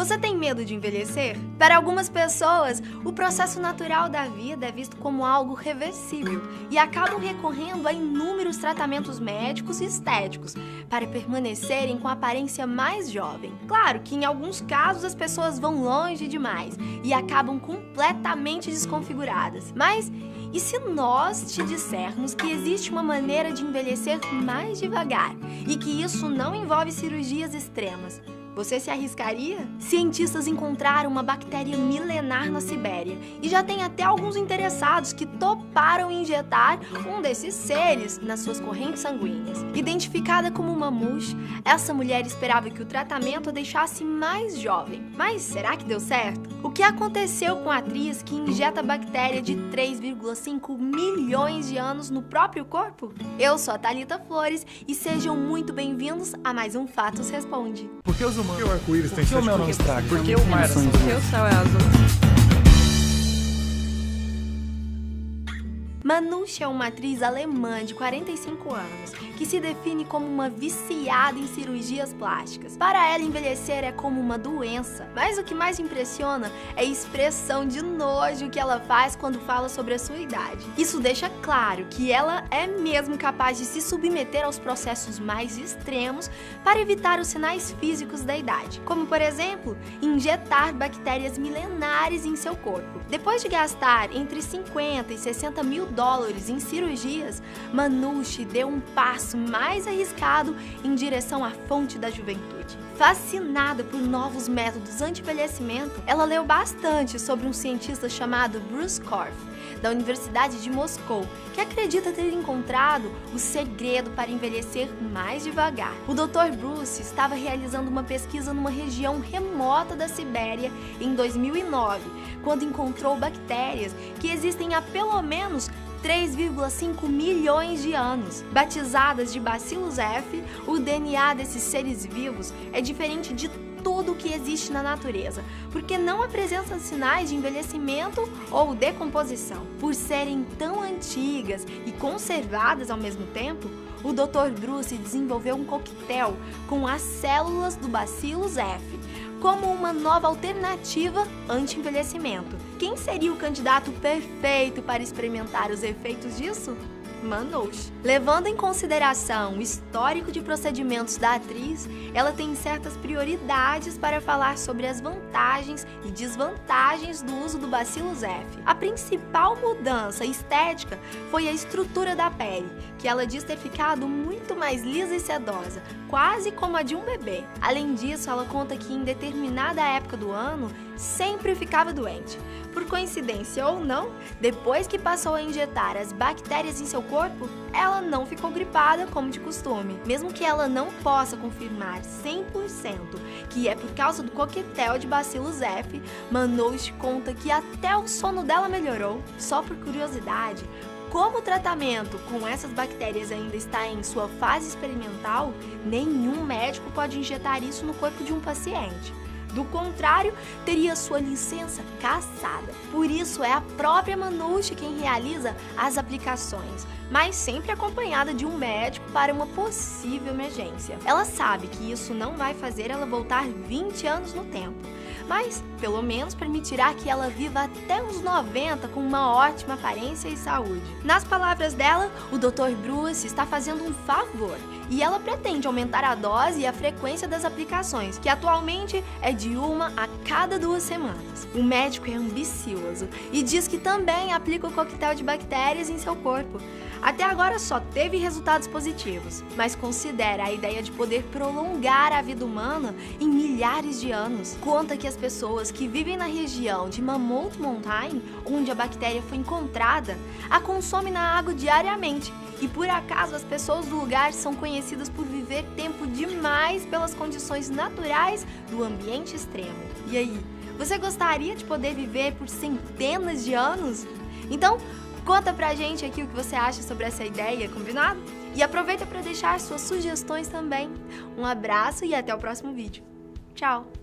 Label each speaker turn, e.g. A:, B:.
A: Você tem medo de envelhecer? Para algumas pessoas, o processo natural da vida é visto como algo reversível e acabam recorrendo a inúmeros tratamentos médicos e estéticos para permanecerem com a aparência mais jovem. Claro que em alguns casos as pessoas vão longe demais e acabam completamente desconfiguradas. Mas e se nós te dissermos que existe uma maneira de envelhecer mais devagar e que isso não envolve cirurgias extremas? Você se arriscaria? Cientistas encontraram uma bactéria milenar na Sibéria e já tem até alguns interessados que toparam injetar um desses seres nas suas correntes sanguíneas. Identificada como Mamouche, essa mulher esperava que o tratamento a deixasse mais jovem. Mas será que deu certo? O que aconteceu com a atriz que injeta a bactéria de 3,5 milhões de anos no próprio corpo? Eu sou a Thalita Flores e sejam muito bem-vindos a mais um Fatos Responde.
B: Por que os humanos? Por que o arco-íris tem
C: Por que o meu não estraga?
B: Por que o mar?
C: Por que o céu é azul?
A: Mamouche é uma atriz alemã de 45 anos, que se define como uma viciada em cirurgias plásticas. Para ela, envelhecer é como uma doença. Mas o que mais impressiona é a expressão de nojo que ela faz quando fala sobre a sua idade. Isso deixa claro que ela é mesmo capaz de se submeter aos processos mais extremos para evitar os sinais físicos da idade, como, por exemplo, injetar bactérias milenares em seu corpo. Depois de gastar entre 50 e 60 mil dólares em cirurgias, Mamouche deu um passo mais arriscado em direção à fonte da juventude. Fascinada por novos métodos anti-envelhecimento, ela leu bastante sobre um cientista chamado Bruce Korf, da Universidade de Moscou, que acredita ter encontrado o segredo para envelhecer mais devagar. O Dr. Bruce estava realizando uma pesquisa numa região remota da Sibéria em 2009, quando encontrou bactérias que existem há pelo menos 3,5 milhões de anos. Batizadas de Bacillus F, o DNA desses seres vivos é diferente de tudo o que existe na natureza, porque não apresentam sinais de envelhecimento ou decomposição. Por serem tão antigas e conservadas ao mesmo tempo, o Dr. Bruce desenvolveu um coquetel com as células do Bacillus F, como uma nova alternativa anti-envelhecimento. Quem seria o candidato perfeito para experimentar os efeitos disso? Mamouche. Levando em consideração o histórico de procedimentos da atriz, ela tem certas prioridades para falar sobre as vantagens e desvantagens do uso do Bacillus F. A principal mudança estética foi a estrutura da pele, que ela diz ter ficado muito mais lisa e sedosa, quase como a de um bebê. Além disso, ela conta que em determinada época do ano sempre ficava doente. Por coincidência ou não, depois que passou a injetar as bactérias em seu corpo, ela não ficou gripada como de costume. Mesmo que ela não possa confirmar 100% que é por causa do coquetel de Bacillus F, Mamouche conta que até o sono dela melhorou. Só por curiosidade, como o tratamento com essas bactérias ainda está em sua fase experimental, nenhum médico pode injetar isso no corpo de um paciente. Do contrário, teria sua licença cassada. Por isso, é a própria Mamouche quem realiza as aplicações, mas sempre acompanhada de um médico para uma possível emergência. Ela sabe que isso não vai fazer ela voltar 20 anos no tempo, mas pelo menos permitirá que ela viva até uns 90 com uma ótima aparência e saúde. Nas palavras dela, o Dr. Bruce está fazendo um favor e ela pretende aumentar a dose e a frequência das aplicações, que atualmente é de 1 a cada 2 semanas. O médico é ambicioso e diz que também aplica o coquetel de bactérias em seu corpo. Até agora só teve resultados positivos, mas considera a ideia de poder prolongar a vida humana em milhares de anos. Conta que as pessoas que vivem na região de Mammoth Mountain, onde a bactéria foi encontrada, a consomem na água diariamente. E por acaso as pessoas do lugar são conhecidas por viver tempo demais pelas condições naturais do ambiente extremo. E aí, você gostaria de poder viver por centenas de anos? Então, conta pra gente aqui o que você acha sobre essa ideia, combinado? E aproveita para deixar suas sugestões também. Um abraço e até o próximo vídeo. Tchau!